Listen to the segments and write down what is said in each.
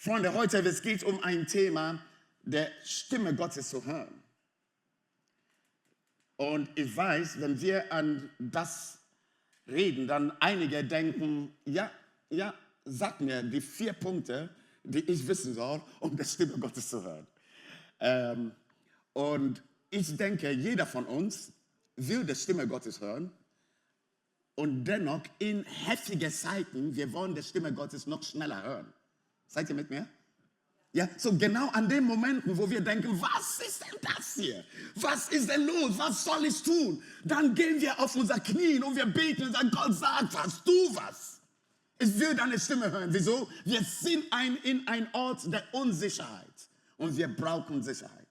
Freunde, heute es geht um ein Thema, der Stimme Gottes zu hören. Und ich weiß, wenn wir an das reden, dann einige denken, ja, sag mir die 4 Punkte, die ich wissen soll, um die Stimme Gottes zu hören. Und ich denke, jeder von uns will die Stimme Gottes hören. Und dennoch in heftigen Zeiten, wir wollen die Stimme Gottes noch schneller hören. Seid ihr mit mir? Ja, so genau an den Momenten, wo wir denken, was ist denn das hier? Was ist denn los? Was soll ich tun? Dann gehen wir auf unser Knien und wir beten und sagen, Gott, sag was, tu was. Ich will deine Stimme hören. Wieso? Wir sind in ein Ort der Unsicherheit und wir brauchen Sicherheit.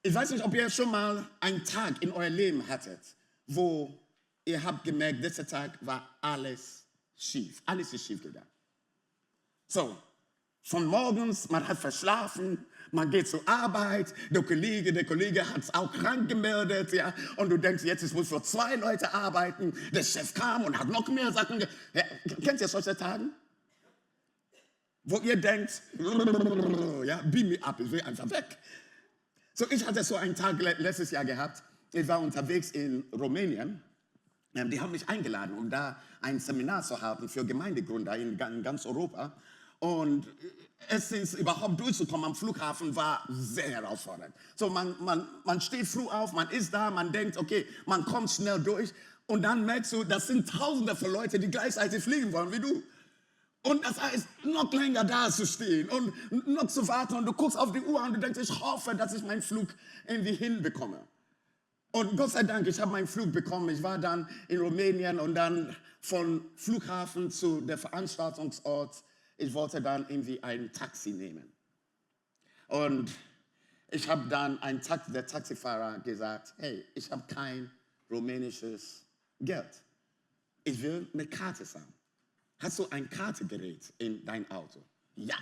Ich weiß nicht, ob ihr schon mal einen Tag in eurem Leben hattet, wo ihr habt gemerkt, dieser Tag war alles schief. Alles ist schief gegangen. So, von morgens, man hat verschlafen, man geht zur Arbeit, der Kollege hat es auch krank gemeldet, ja, und du denkst, jetzt muss für 2 Leute arbeiten, der Chef kam und hat noch mehr Sachen, ja, kennt ihr solche Tage? Wo ihr denkt, ja, beam me up, ich will einfach weg. So, ich hatte so einen Tag letztes Jahr gehabt, ich war unterwegs in Rumänien, die haben mich eingeladen, um da ein Seminar zu haben für Gemeindegründer in ganz Europa. Und es ist überhaupt durchzukommen am Flughafen war sehr herausfordernd. So, man steht früh auf, man ist da, man denkt, okay, man kommt schnell durch. Und dann merkst du, das sind Tausende von Leuten, die gleichzeitig fliegen wollen wie du. Und das heißt, noch länger da zu stehen und noch zu warten. Und du guckst auf die Uhr und du denkst, ich hoffe, dass ich meinen Flug irgendwie hinbekomme. Und Gott sei Dank, ich habe meinen Flug bekommen. Ich war dann in Rumänien und dann von Flughafen zu der Veranstaltungsort. Ich wollte dann irgendwie ein Taxi nehmen. Und ich habe dann der Taxifahrer gesagt, hey, ich habe kein rumänisches Geld. Ich will eine Karte haben. Hast du ein Kartengerät in dein Auto? Ja,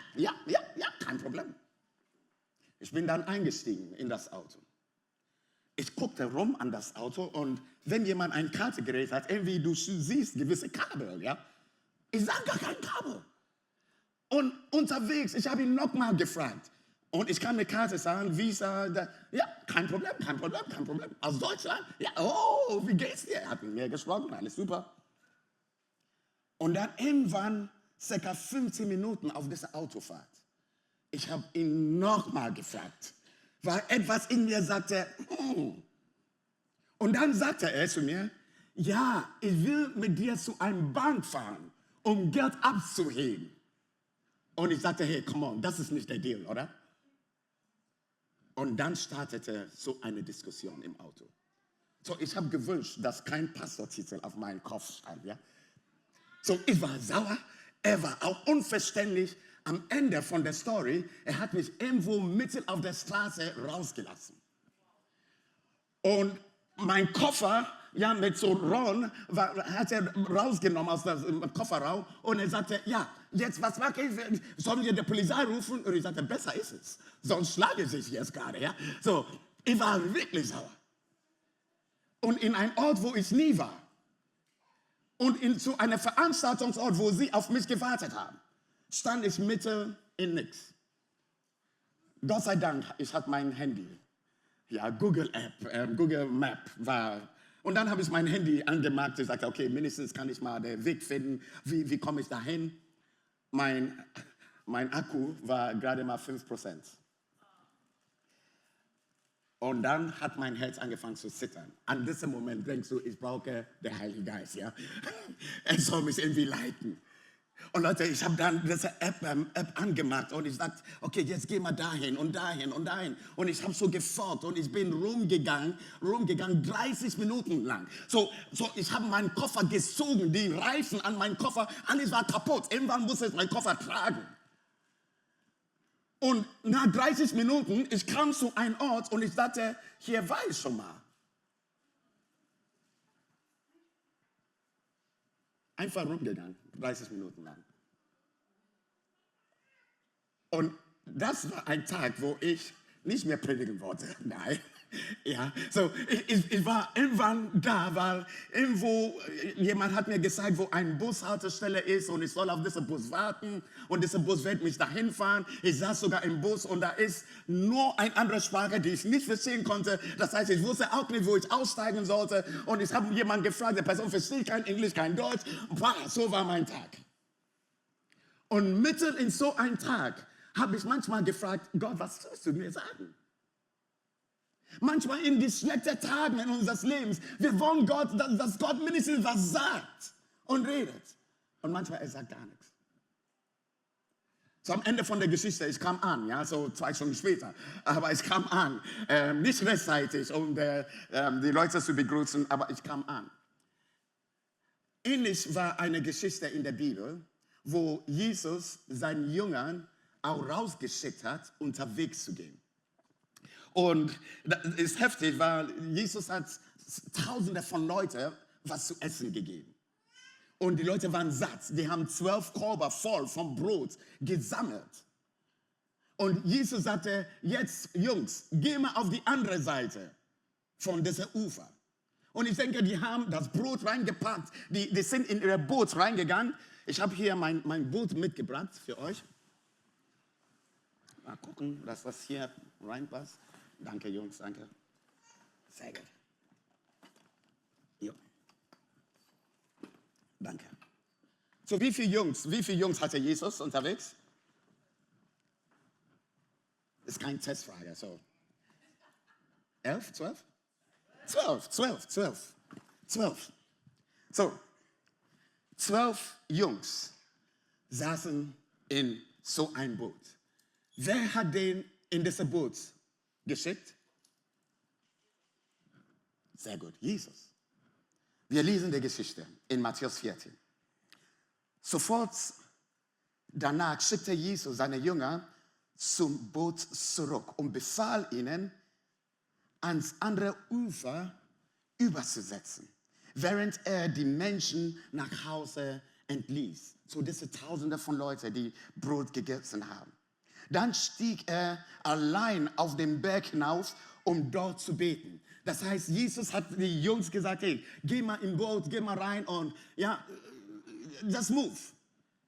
kein Problem. Ich bin dann eingestiegen in das Auto. Ich guckte rum an das Auto und wenn jemand ein Kartengerät hat, irgendwie du siehst gewisse Kabel, ja? Ich sah gar kein Kabel. Und unterwegs, ich habe ihn nochmal gefragt. Und ich kann eine Karte sagen, Visa, ja, kein Problem. Aus Deutschland? Ja, oh, wie geht's dir? Er hat mit mir gesprochen, alles super. Und dann irgendwann, ca. 15 Minuten auf dieser Autofahrt, ich habe ihn nochmal gefragt, weil etwas in mir sagte, Und dann sagte er zu mir, ja, ich will mit dir zu einem Bank fahren, um Geld abzuheben. Und ich sagte, hey, come on, das ist nicht der Deal, oder? Und dann startete so eine Diskussion im Auto. So, ich habe gewünscht, dass kein Pastortitel auf meinen Kopf stand, ja? So, ich war sauer, er war auch unverständlich. Am Ende von der Story, er hat mich irgendwo mitten auf der Straße rausgelassen. Und mein Koffer, ja, mit so Rollen, hat er rausgenommen aus dem Kofferraum und er sagte, ja, jetzt, was mache ich? Sollen wir die Polizei rufen? Und ich sagte, besser ist es, sonst schlage ich jetzt gerade, ja. So, ich war wirklich sauer. Und in einem Ort, wo ich nie war. Und zu einem Veranstaltungsort, wo sie auf mich gewartet haben, stand ich mitten in nichts. Gott sei Dank, ich hatte mein Handy. Ja, Google Map war. Und dann habe ich mein Handy angemacht. Ich sagte, okay, mindestens kann ich mal den Weg finden. Wie komme ich dahin? Mein Akku war gerade mal 5%. Und dann hat mein Herz angefangen zu zittern. An diesem Moment denkst du, ich brauche den Heiligen Geist, ja? Er soll mich irgendwie leiten. Und Leute, ich habe dann diese App angemacht und ich sagte, okay, jetzt gehen wir dahin und dahin und dahin. Und ich habe so gefolgt und ich bin rumgegangen, 30 Minuten lang. So ich habe meinen Koffer gezogen, die Reifen an meinem Koffer, alles war kaputt. Irgendwann musste ich meinen Koffer tragen. Und nach 30 Minuten, ich kam zu einem Ort und ich dachte, hier war ich schon mal. Einfach rumgegangen, 30 Minuten lang. Und das war ein Tag, wo ich nicht mehr predigen wollte. Nein, Ja, so, ich war irgendwann da, weil irgendwo jemand hat mir gezeigt, wo eine Bushaltestelle ist und ich soll auf diesen Bus warten und dieser Bus wird mich dahin fahren. Ich saß sogar im Bus und da ist nur eine andere Sprache, die ich nicht verstehen konnte. Das heißt, ich wusste auch nicht, wo ich aussteigen sollte und ich habe jemanden gefragt, die Person versteht kein Englisch, kein Deutsch. Boah, so war mein Tag. Und mitten in so einem Tag habe ich manchmal gefragt, Gott, was sollst du mir sagen? Manchmal in die schlechten Tagen in unseres Lebens. Wir wollen Gott, dass Gott mindestens was sagt und redet. Und manchmal er sagt gar nichts. So am Ende von der Geschichte, ich kam an, ja, so 2 Stunden später. Aber ich kam an, nicht rechtzeitig, um die Leute zu begrüßen, aber ich kam an. Ähnlich war eine Geschichte in der Bibel, wo Jesus seinen Jüngern auch rausgeschickt hat, unterwegs zu gehen. Und das ist heftig, weil Jesus hat Tausende von Leuten was zu essen gegeben. Und die Leute waren satt. Die haben 12 Körbe voll vom Brot gesammelt. Und Jesus sagte, jetzt Jungs, geh mal auf die andere Seite von diesem Ufer. Und ich denke, die haben das Brot reingepackt. Die sind in ihr Boot reingegangen. Ich habe hier mein Boot mitgebracht für euch. Mal gucken, dass das hier reinpasst. Danke, Jungs, danke. Sehr gut. Jo. Danke. So, wie viele Jungs hatte Jesus unterwegs? Ist keine Testfrage, so. 11, 12? 12. So, 12 Jungs saßen in so ein Boot. Wer hat den in dieses Boot geschickt? Sehr gut, Jesus. Wir lesen die Geschichte in Matthäus 14. Sofort danach schickte Jesus seine Jünger zum Boot zurück und befahl ihnen, ans andere Ufer überzusetzen, während er die Menschen nach Hause entließ. So diese Tausende von Leuten, die Brot gegessen haben. Dann stieg er allein auf den Berg hinauf, um dort zu beten. Das heißt, Jesus hat die Jungs gesagt, hey, geh mal im Boot, geh mal rein und ja, just move.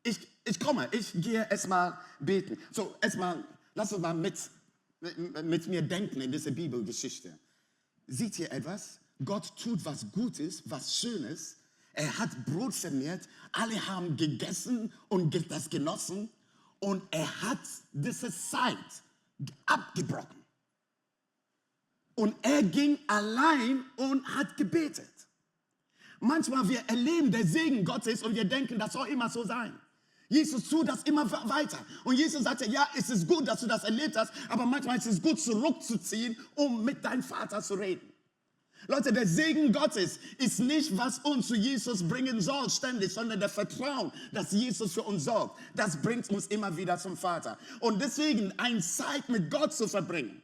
Ich komme, ich gehe erstmal beten. So, erstmal, lass uns mal mit mir denken in dieser Bibelgeschichte. Seht ihr etwas? Gott tut was Gutes, was Schönes. Er hat Brot vermehrt, alle haben gegessen und das genossen. Und er hat diese Zeit abgebrochen. Und er ging allein und hat gebetet. Manchmal wir erleben den Segen Gottes und wir denken, das soll immer so sein. Jesus tut das immer weiter. Und Jesus sagte, ja, es ist gut, dass du das erlebt hast, aber manchmal ist es gut, zurückzuziehen, um mit deinem Vater zu reden. Leute, der Segen Gottes ist nicht, was uns zu Jesus bringen soll ständig, sondern der Vertrauen, dass Jesus für uns sorgt. Das bringt uns immer wieder zum Vater. Und deswegen eine Zeit mit Gott zu verbringen,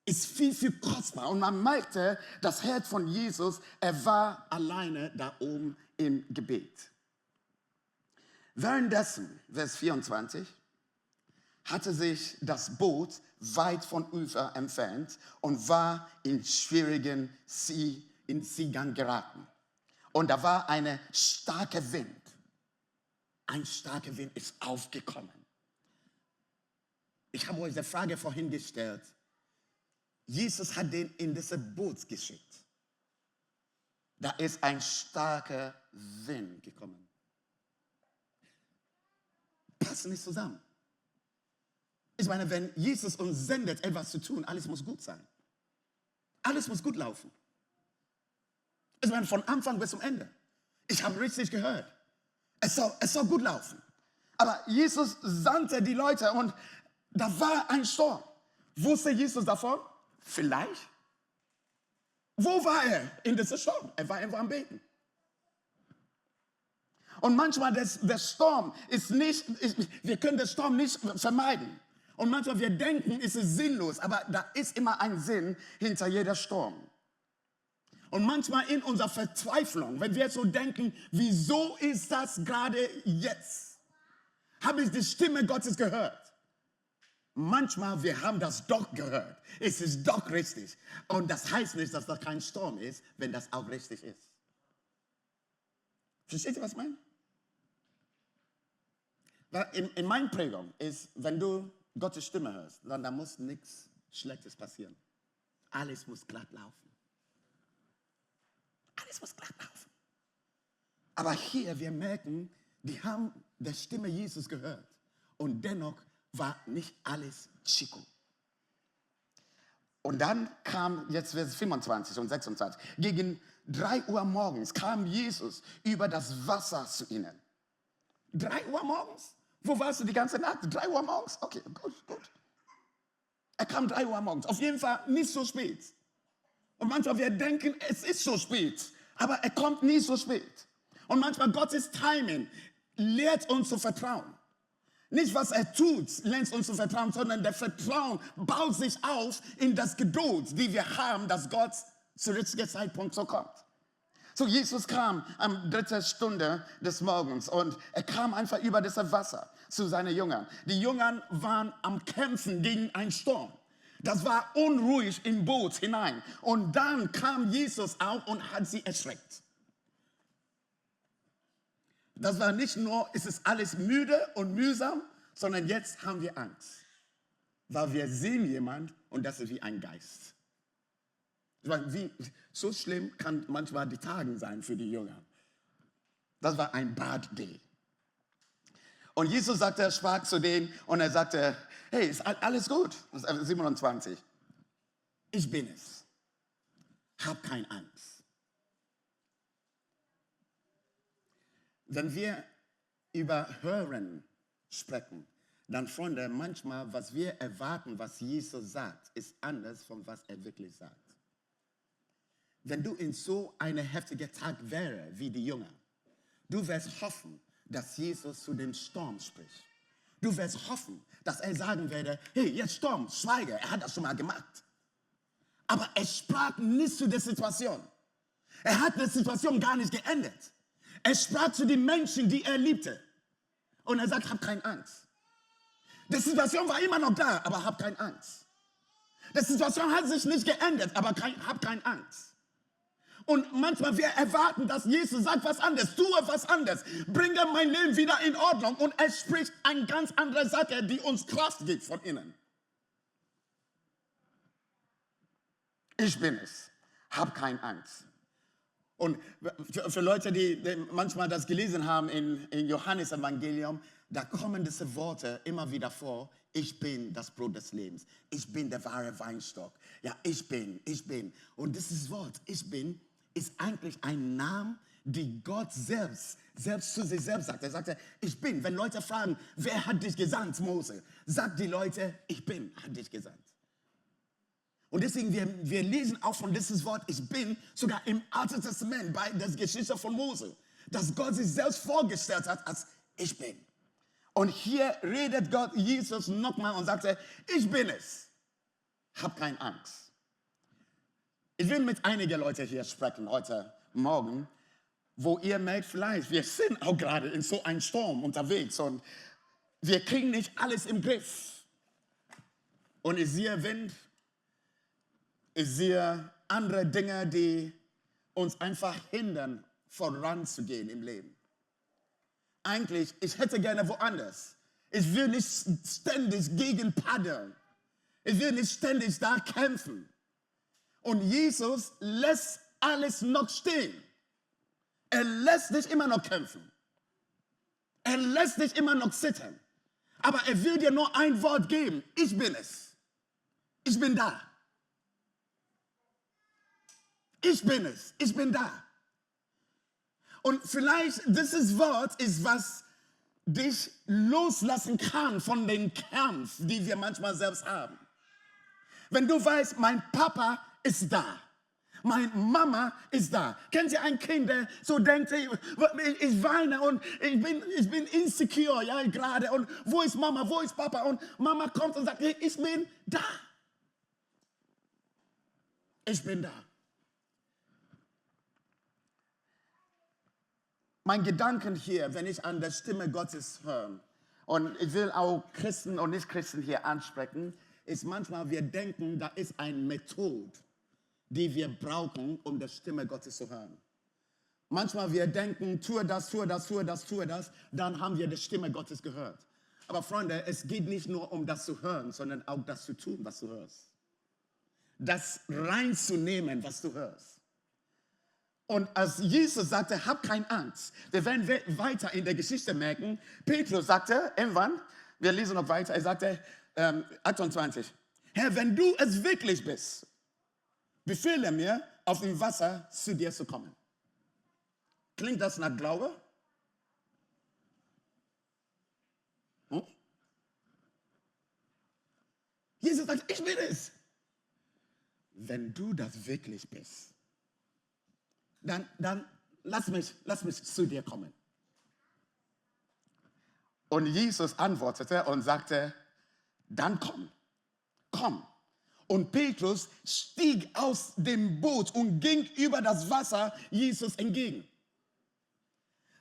ist viel, viel kostbar. Und man merkte, das Herz von Jesus, er war alleine da oben im Gebet. Währenddessen, Vers 24, hatte sich das Boot weit vom Ufer entfernt und war in schwierigen Seegang geraten. Und da war ein starker Wind. Ein starker Wind ist aufgekommen. Ich habe euch die Frage vorhin gestellt. Jesus hat den in dieses Boot geschickt. Da ist ein starker Wind gekommen. Passt nicht zusammen. Ich meine, wenn Jesus uns sendet, etwas zu tun, alles muss gut sein. Alles muss gut laufen. Ich meine, von Anfang bis zum Ende. Ich habe richtig gehört. Es soll gut laufen. Aber Jesus sandte die Leute und da war ein Sturm. Wusste Jesus davon? Vielleicht. Wo war er in diesem Sturm? Er war irgendwo am Beten. Und manchmal der Sturm ist nicht, wir können den Sturm nicht vermeiden. Und manchmal wir denken, es ist sinnlos, aber da ist immer ein Sinn hinter jeder Sturm. Und manchmal in unserer Verzweiflung, wenn wir so denken, wieso ist das gerade jetzt? Habe ich die Stimme Gottes gehört? manchmal, wir haben das doch gehört. Es ist doch richtig. Und das heißt nicht, dass das kein Sturm ist, wenn das auch richtig ist. Versteht ihr, was ich meine? In meiner Prägung ist, wenn du Gottes Stimme hörst, dann da muss nichts Schlechtes passieren. Alles muss glatt laufen. Alles muss glatt laufen. Aber hier, wir merken, die haben der Stimme Jesus gehört. Und dennoch war nicht alles Chico. Und dann kam, jetzt Vers 25 und 26, gegen 3 Uhr morgens kam Jesus über das Wasser zu ihnen. 3 Uhr morgens? Wo warst du die ganze Nacht? 3 Uhr morgens? Okay, gut. Er kam 3 Uhr morgens. Auf jeden Fall nicht so spät. Und manchmal wir denken, es ist so spät. Aber er kommt nie so spät. Und manchmal Gottes Timing lehrt uns zu vertrauen. Nicht, was er tut, lernt uns zu vertrauen, sondern der Vertrauen baut sich auf in das Geduld, die wir haben, dass Gott zu richtigen Zeitpunkt so kommt. So, Jesus kam am 3. Stunde des Morgens und er kam einfach über das Wasser zu seinen Jüngern. Die Jünger waren am Kämpfen gegen einen Sturm. Das war unruhig im Boot hinein. Und dann kam Jesus auch und hat sie erschreckt. Das war nicht nur, es ist alles müde und mühsam, sondern jetzt haben wir Angst. Weil wir sehen jemanden und das ist wie ein Geist. Ich meine, so schlimm kann manchmal die Tage sein für die Jünger. Das war ein Bad Day. Und Jesus sagte, er sprach zu denen und er sagte, hey, ist alles gut. 27. Ich bin es. Hab keine Angst. Wenn wir über Hören sprechen, dann, Freunde, manchmal, was wir erwarten, was Jesus sagt, ist anders von was er wirklich sagt. Wenn du in so einem heftigen Tag wäre wie die Jünger, du wirst hoffen, dass Jesus zu dem Sturm spricht. Du wirst hoffen, dass er sagen werde, hey, jetzt Sturm, schweige, er hat das schon mal gemacht. Aber er sprach nicht zu der Situation. Er hat die Situation gar nicht geändert. Er sprach zu den Menschen, die er liebte. Und er sagt, hab keine Angst. Die Situation war immer noch da, aber hab keine Angst. Die Situation hat sich nicht geändert, aber hab keine Angst. Und manchmal wir erwarten, dass Jesus sagt was anderes, tue was anderes, bringe mein Leben wieder in Ordnung. Und er spricht eine ganz andere Sache, die uns Kraft gibt von innen. Ich bin es. Hab keine Angst. Und für Leute, die manchmal das gelesen haben in Johannes Evangelium, da kommen diese Worte immer wieder vor. Ich bin das Brot des Lebens. Ich bin der wahre Weinstock. Ja, ich bin. Und dieses Wort, ich bin, ist eigentlich ein Name, die Gott selbst zu sich selbst sagt. Er sagte, ich bin. Wenn Leute fragen, wer hat dich gesandt, Mose? Sagt die Leute, ich bin, hat dich gesandt. Und deswegen, wir lesen auch von dieses Wort, ich bin, sogar im Alten Testament, bei der Geschichte von Mose, dass Gott sich selbst vorgestellt hat als ich bin. Und hier redet Gott, Jesus nochmal und sagt, ich bin es. Hab keine Angst. Ich will mit einigen Leuten hier sprechen heute Morgen, wo ihr merkt, vielleicht, wir sind auch gerade in so einem Sturm unterwegs und wir kriegen nicht alles im Griff. Und ich sehe Wind, ich sehe andere Dinge, die uns einfach hindern, voranzugehen im Leben. Eigentlich, ich hätte gerne woanders. Ich will nicht ständig gegen paddeln. Ich will nicht ständig da kämpfen. Und Jesus lässt alles noch stehen. Er lässt dich immer noch kämpfen. Er lässt dich immer noch zittern. Aber er will dir nur ein Wort geben. Ich bin es. Ich bin da. Ich bin es. Ich bin da. Und vielleicht dieses Wort ist, was dich loslassen kann von dem Kampf, die wir manchmal selbst haben. Wenn du weißt, mein Papa ist da. Meine Mama ist da. Kennt ihr ein Kind, der so denkt, ich weine und ich bin insecure, ja, gerade. Und wo ist Mama, wo ist Papa? Und Mama kommt und sagt, hey, ich bin da. Ich bin da. Mein Gedanken hier, wenn ich an der Stimme Gottes höre, Und ich will auch Christen und Nicht-Christen hier ansprechen, ist manchmal, wir denken, da ist eine Methode, die wir brauchen, um die Stimme Gottes zu hören. Manchmal wir denken, tue das, dann haben wir die Stimme Gottes gehört. Aber Freunde, es geht nicht nur um das zu hören, sondern auch das zu tun, was du hörst. Das reinzunehmen, was du hörst. Und als Jesus sagte, hab keine Angst, wir werden weiter in der Geschichte merken, Petrus sagte irgendwann, wir lesen noch weiter, er sagte, 28, Herr, wenn du es wirklich bist, befehle mir, auf dem Wasser zu dir zu kommen. Klingt das nach Glaube? Hm? Jesus sagt, ich bin es. Wenn du das wirklich bist, dann lass mich zu dir kommen. Und Jesus antwortete und sagte, dann komm. Und Petrus stieg aus dem Boot und ging über das Wasser Jesus entgegen.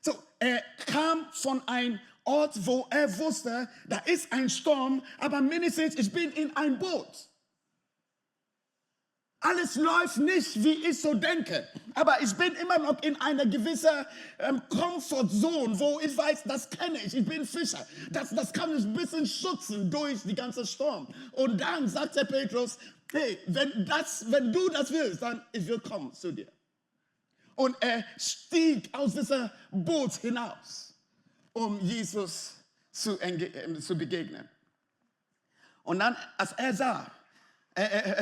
So, er kam von einem Ort, wo er wusste, da ist ein Sturm, aber mindestens ich bin in ein Boot. Alles läuft nicht, wie ich so denke. Aber ich bin immer noch in einer gewissen Comfortzone, wo ich weiß, das kenne ich. Ich bin Fischer. Das kann mich ein bisschen schützen durch die ganze Sturm. Und dann sagt der Petrus, hey, wenn du das willst, dann ich will kommen zu dir. Und er stieg aus diesem Boot hinaus, um Jesus zu begegnen. Und dann, als er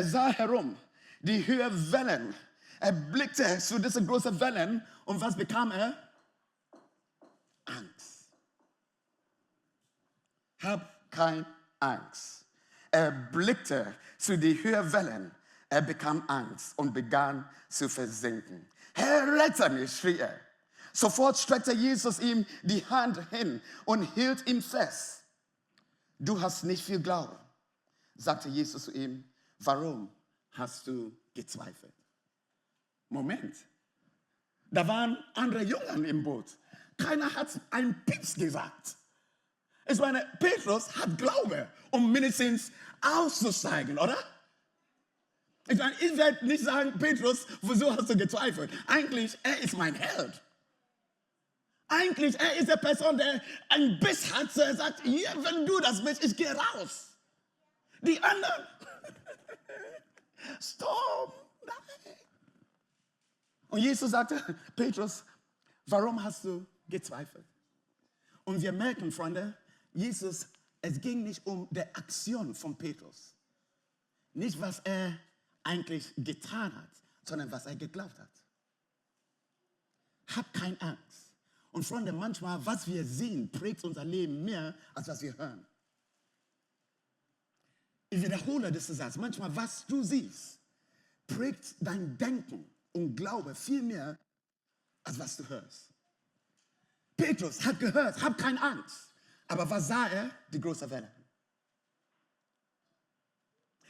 sah herum, die hohen Wellen. Er blickte zu diesen großen Wellen und was bekam er? Angst. Hab keine Angst. Er blickte zu den hohen Wellen. Er bekam Angst und begann zu versinken. Herr, rette mich, schrie er. Sofort streckte Jesus ihm die Hand hin und hielt ihn fest. Du hast nicht viel Glauben, sagte Jesus zu ihm. Warum hast du gezweifelt? Moment, da waren andere Jünger im Boot. Keiner hat einen Pips gesagt. Ich meine, Petrus hat Glaube, um mindestens auszusteigen, oder? Ich meine, ich werde nicht sagen, Petrus, wieso hast du gezweifelt? Eigentlich, er ist mein Held. Eigentlich, er ist der Person, der einen Biss hat. Er sagt, ja, wenn du das bist, ich gehe raus. Die anderen, Sturm, nein. Und Jesus sagte, Petrus, warum hast du gezweifelt? Und wir merken, Freunde, Jesus, es ging nicht um die Aktion von Petrus. Nicht, was er eigentlich getan hat, sondern was er geglaubt hat. Hab keine Angst. Und Freunde, manchmal, was wir sehen, prägt unser Leben mehr, als was wir hören. Ich wiederhole diesen Satz. Manchmal, was du siehst, prägt dein Denken und Glaube viel mehr, als was du hörst. Petrus hat gehört, hab keine Angst. Aber was sah er? Die große Welle.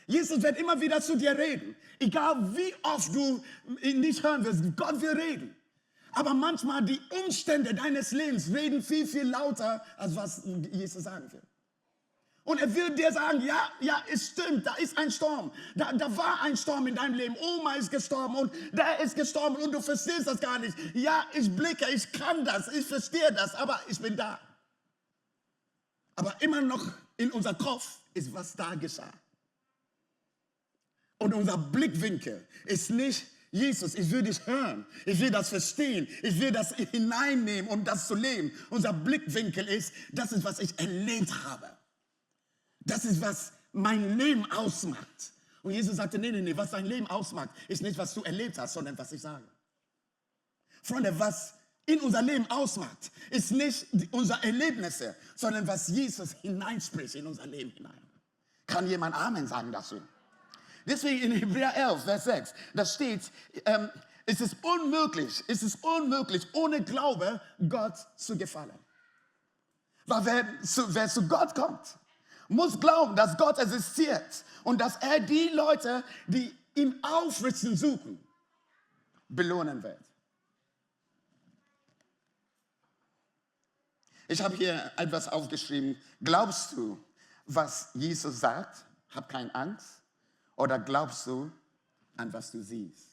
Jesus wird immer wieder zu dir reden. Egal wie oft du ihn nicht hören wirst, Gott will reden. Aber manchmal die Umstände deines Lebens reden viel, viel lauter, als was Jesus sagen will. Und er will dir sagen, ja, es stimmt, da ist ein Sturm. Da war ein Sturm in deinem Leben. Oma ist gestorben und der ist gestorben und du verstehst das gar nicht. Ja, ich blicke, ich kann das, ich verstehe das, aber ich bin da. Aber immer noch in unser Kopf ist, was da geschah. Und unser Blickwinkel ist nicht, Jesus, ich will dich hören, ich will das verstehen, ich will das hineinnehmen, um das zu leben. Unser Blickwinkel ist, das ist, was ich erlebt habe. Das ist, was mein Leben ausmacht. Und Jesus sagte, nee, was dein Leben ausmacht, ist nicht, was du erlebt hast, sondern was ich sage. Freunde, was in unser Leben ausmacht, ist nicht unsere Erlebnisse, sondern was Jesus hineinspricht in unser Leben hinein. Kann jemand Amen sagen dazu? Deswegen in Hebräer 11, Vers 6, da steht, es ist unmöglich, ohne Glaube Gott zu gefallen. Weil wer zu Gott kommt, muss glauben, dass Gott existiert und dass er die Leute, die ihm aufrichten suchen, belohnen wird. Ich habe hier etwas aufgeschrieben. Glaubst du, was Jesus sagt? Hab keine Angst. Oder glaubst du an was du siehst?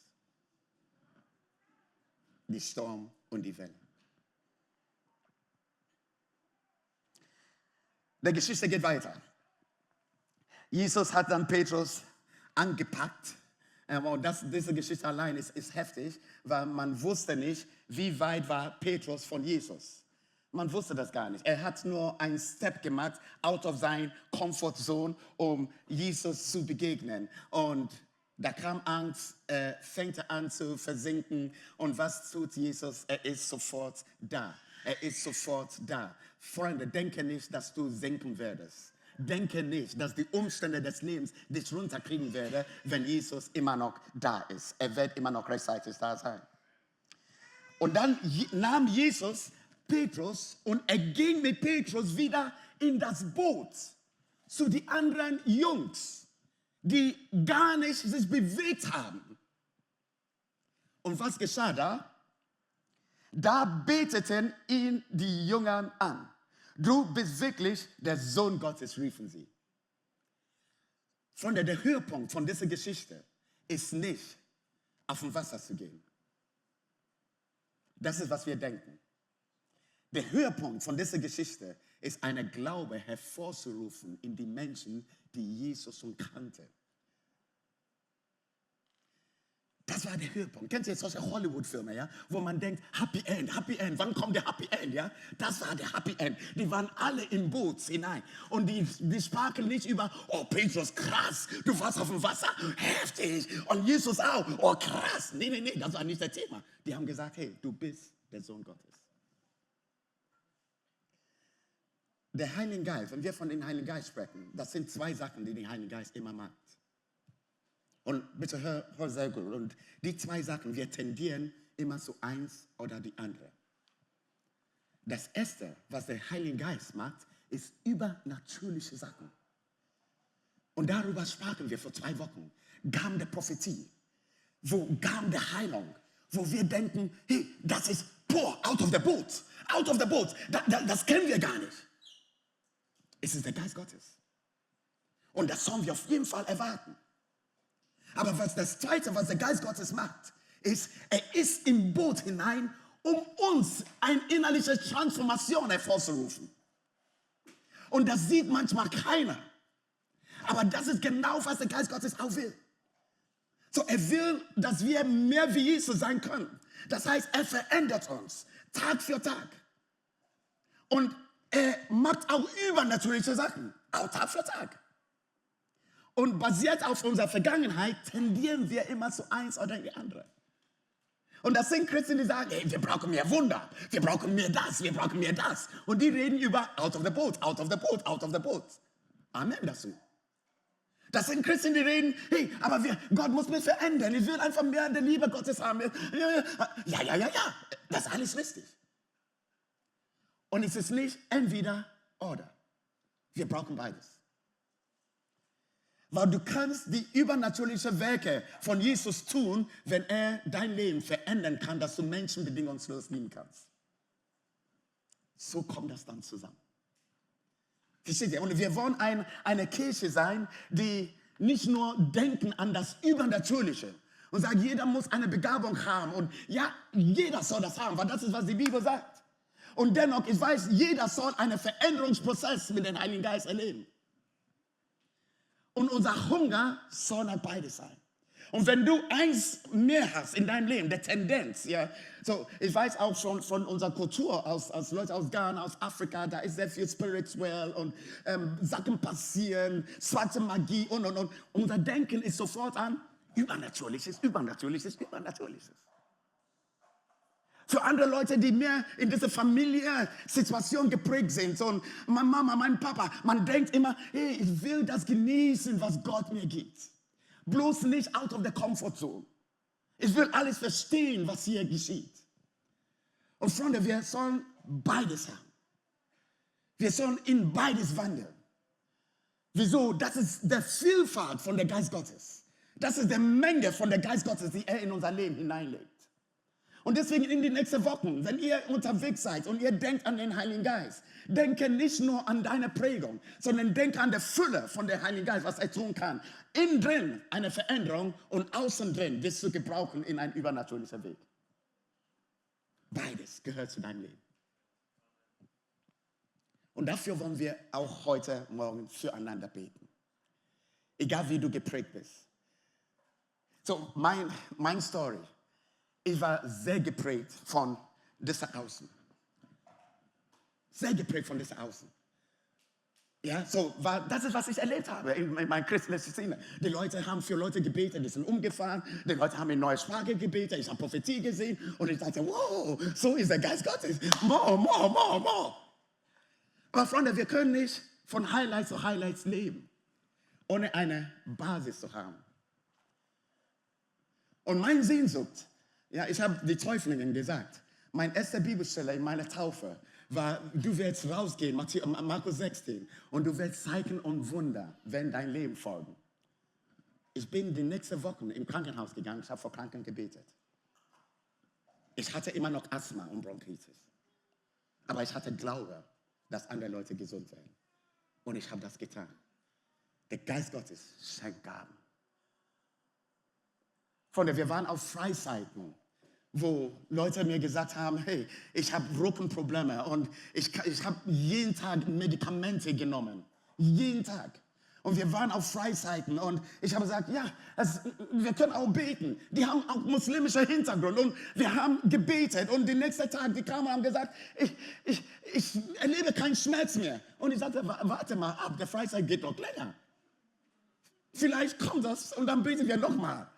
Die Sturm und die Wellen. Die Geschichte geht weiter. Jesus hat dann Petrus angepackt. Und diese Geschichte allein ist heftig, weil man wusste nicht, wie weit war Petrus von Jesus. Man wusste das gar nicht. Er hat nur einen Step gemacht, out of sein Comfort Zone, um Jesus zu begegnen. Und da kam Angst, er fängt an zu versinken. Und was tut Jesus? Er ist sofort da. Er ist sofort da. Freunde, denke nicht, dass du sinken werdest. Denke nicht, dass die Umstände des Lebens dich runterkriegen werden, wenn Jesus immer noch da ist. Er wird immer noch rechtzeitig da sein. Und dann nahm Jesus Petrus und er ging mit Petrus wieder in das Boot zu den anderen Jungs, die gar nicht sich bewegt haben. Und was geschah da? Da beteten ihn die Jünger an. Du bist wirklich der Sohn Gottes, riefen sie. Freunde, der Höhepunkt von dieser Geschichte ist nicht, auf dem Wasser zu gehen. Das ist, was wir denken. Der Höhepunkt von dieser Geschichte ist, einen Glaube hervorzurufen in die Menschen, die Jesus schon kannten. Das war der Höhepunkt. Kennt ihr jetzt solche Hollywood-Filme, ja? Wo man denkt, Happy End, wann kommt der Happy End? Ja? Das war der Happy End. Die waren alle im Boot hinein. Und die sprachen nicht über, oh Petrus, krass, du warst auf dem Wasser, heftig. Und Jesus auch, oh krass. Nee, das war nicht das Thema. Die haben gesagt, hey, du bist der Sohn Gottes. Der Heilige Geist, wenn wir von dem Heiligen Geist sprechen, das sind zwei Sachen, die der Heilige Geist immer macht. Und bitte hör sehr gut. Und die zwei Sachen, wir tendieren immer zu eins oder die andere. Das Erste, was der Heilige Geist macht, ist übernatürliche Sachen. Und darüber sprachen wir vor 2 Wochen. Gaben der Prophetie, wo Gaben der Heilung, wo wir denken, hey, das ist out of the boat, das kennen wir gar nicht. Es ist der Geist Gottes. Und das sollen wir auf jeden Fall erwarten. Aber das Zweite, was der Geist Gottes macht, ist, er ist im Boot hinein, um uns eine innerliche Transformation hervorzurufen. Und das sieht manchmal keiner. Aber das ist genau, was der Geist Gottes auch will. So, er will, dass wir mehr wie Jesus sein können. Das heißt, er verändert uns Tag für Tag. Und er macht auch übernatürliche Sachen, auch Tag für Tag. Und basiert auf unserer Vergangenheit tendieren wir immer zu eins oder die andere. Und das sind Christen, die sagen, hey, wir brauchen mehr Wunder, wir brauchen mehr das, wir brauchen mehr das. Und die reden über out of the boat, out of the boat, out of the boat. Amen dazu. Das sind Christen, die reden, hey, aber Gott muss mich verändern, ich will einfach mehr der Liebe Gottes haben. Ja, das ist alles richtig. Und es ist nicht entweder oder. Wir brauchen beides. Weil du kannst die übernatürlichen Werke von Jesus tun, wenn er dein Leben verändern kann, dass du Menschen bedingungslos lieben kannst. So kommt das dann zusammen. Versteht ihr? Und wir wollen eine Kirche sein, die nicht nur denken an das Übernatürliche und sagen, jeder muss eine Begabung haben. Und ja, jeder soll das haben, weil das ist, was die Bibel sagt. Und dennoch, ich weiß, jeder soll einen Veränderungsprozess mit dem Heiligen Geist erleben. Und unser Hunger soll halt beides sein. Und wenn du eins mehr hast in deinem Leben, der Tendenz, ja, so, ich weiß auch schon von unserer Kultur, aus Leute aus Ghana, aus Afrika, da ist sehr viel spirituell und Sachen passieren, schwarze Magie und. Unser Denken ist sofort an Übernatürliches. Für andere Leute, die mehr in dieser Familiensituation geprägt sind, und meine Mama, mein Papa, man denkt immer, hey, ich will das genießen, was Gott mir gibt. Bloß nicht out of the comfort zone. Ich will alles verstehen, was hier geschieht. Und Freunde, wir sollen beides haben. Wir sollen in beides wandeln. Wieso? Das ist der Vielfalt von der Geist Gottes. Das ist die Menge von der Geist Gottes, die er in unser Leben hineinlegt. Und deswegen in die nächsten Wochen, wenn ihr unterwegs seid und ihr denkt an den Heiligen Geist, denke nicht nur an deine Prägung, sondern denke an die Fülle von der Heiligen Geist, was er tun kann. Innen drin eine Veränderung und außen drin wirst du gebrauchen in einen übernatürlichen Weg. Beides gehört zu deinem Leben. Und dafür wollen wir auch heute Morgen füreinander beten. Egal wie du geprägt bist. So, mein Story. Ich war sehr geprägt von dieser Außen. Sehr geprägt von dieser Außen. Ja, so das ist, was ich erlebt habe in meiner christlichen Szene. Die Leute haben für Leute gebetet, die sind umgefahren. Die Leute haben in neue Sprache gebetet. Ich habe Prophetie gesehen und ich dachte, wow, so ist der Geist Gottes. More. Aber Freunde, wir können nicht von Highlights zu Highlights leben, ohne eine Basis zu haben. Und meine Sehnsucht, ja, ich habe die Täuflingen gesagt, meine erste Bibelstelle in meiner Taufe war, du wirst rausgehen, Markus 16, und du wirst Zeichen und Wunder, wenn dein Leben folgen. Ich bin die nächsten Wochen im Krankenhaus gegangen, ich habe vor Kranken gebetet. Ich hatte immer noch Asthma und Bronchitis. Aber ich hatte Glaube, dass andere Leute gesund werden. Und ich habe das getan. Der Geist Gottes schenkt Gaben. Freunde, wir waren auf Freizeiten, wo Leute mir gesagt haben, hey, ich habe Rückenprobleme und ich habe jeden Tag Medikamente genommen. Jeden Tag. Und wir waren auf Freizeiten und ich habe gesagt, ja, wir können auch beten. Die haben auch muslimischen Hintergrund und wir haben gebetet und den nächsten Tag, die kamen und haben gesagt, ich erlebe keinen Schmerz mehr. Und ich sagte, warte mal ab, der Freizeit geht noch länger. Vielleicht kommt das und dann beten wir nochmal.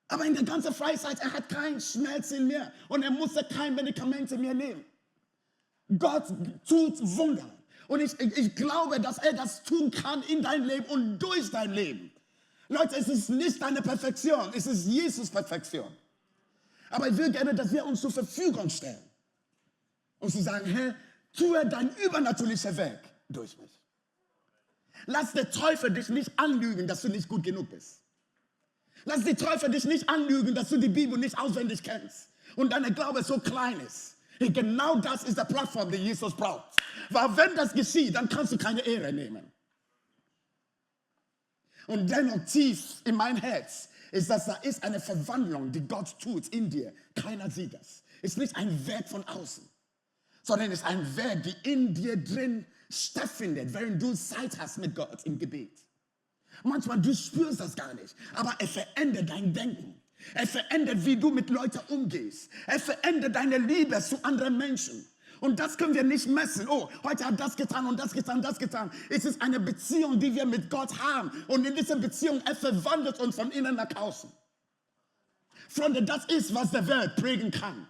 Aber in der ganzen Freizeit, er hat keinen Schmerz mehr und er musste kein Medikamente mehr nehmen. Gott tut Wunder. Und ich glaube, dass er das tun kann in deinem Leben und durch dein Leben. Leute, es ist nicht deine Perfektion, es ist Jesus' Perfektion. Aber ich will gerne, dass wir uns zur Verfügung stellen. Und zu sagen, Herr, tue dein übernatürliches Werk durch mich. Lass der Teufel dich nicht anlügen, dass du nicht gut genug bist. Lass die Teufel dich nicht anlügen, dass du die Bibel nicht auswendig kennst und dein Glaube so klein ist. Genau das ist die Plattform, die Jesus braucht. Weil wenn das geschieht, dann kannst du keine Ehre nehmen. Und dennoch tief in mein Herz ist, dass da ist eine Verwandlung, die Gott tut in dir. Keiner sieht das. Es ist nicht ein Werk von außen, sondern es ist ein Werk, die in dir drin stattfindet, während du Zeit hast mit Gott im Gebet. Manchmal, du spürst das gar nicht, aber es verändert dein Denken. Es verändert, wie du mit Leuten umgehst. Es verändert deine Liebe zu anderen Menschen. Und das können wir nicht messen. Oh, heute hat das getan und das getan, das getan. Es ist eine Beziehung, die wir mit Gott haben. Und in dieser Beziehung, es verwandelt uns von innen nach außen. Freunde, das ist, was die Welt prägen kann.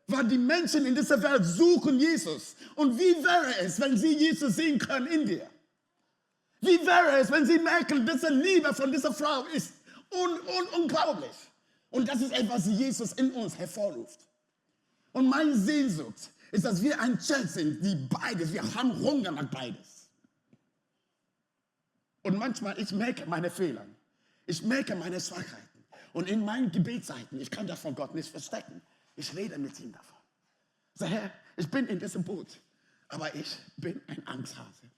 Weil die Menschen in dieser Welt suchen Jesus. Und wie wäre es, wenn sie Jesus sehen können in dir? Wie wäre es, wenn sie merken, diese Liebe von dieser Frau ist unglaublich. Und das ist etwas, was Jesus in uns hervorruft. Und meine Sehnsucht ist, dass wir ein Church sind, die beides, wir haben Hunger nach beides. Und manchmal, ich merke meine Fehler. Ich merke meine Schwachheiten. Und in meinen Gebetszeiten, ich kann das von Gott nicht verstecken. Ich rede mit ihm davon. So, Herr, ich bin in diesem Boot, aber ich bin ein Angsthase.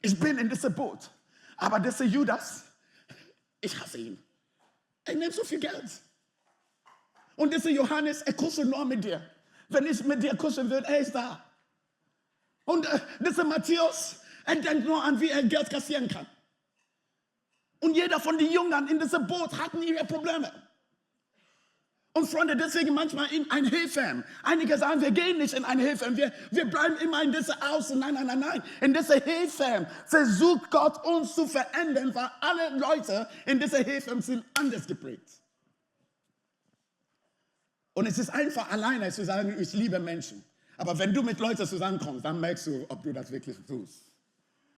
Ich bin in diesem Boot, aber dieser Judas, ich hasse ihn. Er nimmt so viel Geld. Und dieser Johannes, er kuschelt nur mit dir. Wenn ich mit dir kuscheln will, er ist da. Und dieser Matthäus, er denkt nur an, wie er Geld kassieren kann. Und jeder von den Jüngern in diesem Boot hatten ihre Probleme. Und Freunde, deswegen manchmal in ein Hilfsheim. Einige sagen, wir gehen nicht in ein Hilfsheim. Wir bleiben immer in dieser Außen. Nein. In dieser Hilfsheim versucht Gott uns zu verändern, weil alle Leute in dieser Hilfsheim sind anders geprägt. Und es ist einfach alleine zu sagen, ich liebe Menschen. Aber wenn du mit Leuten zusammenkommst, dann merkst du, ob du das wirklich tust.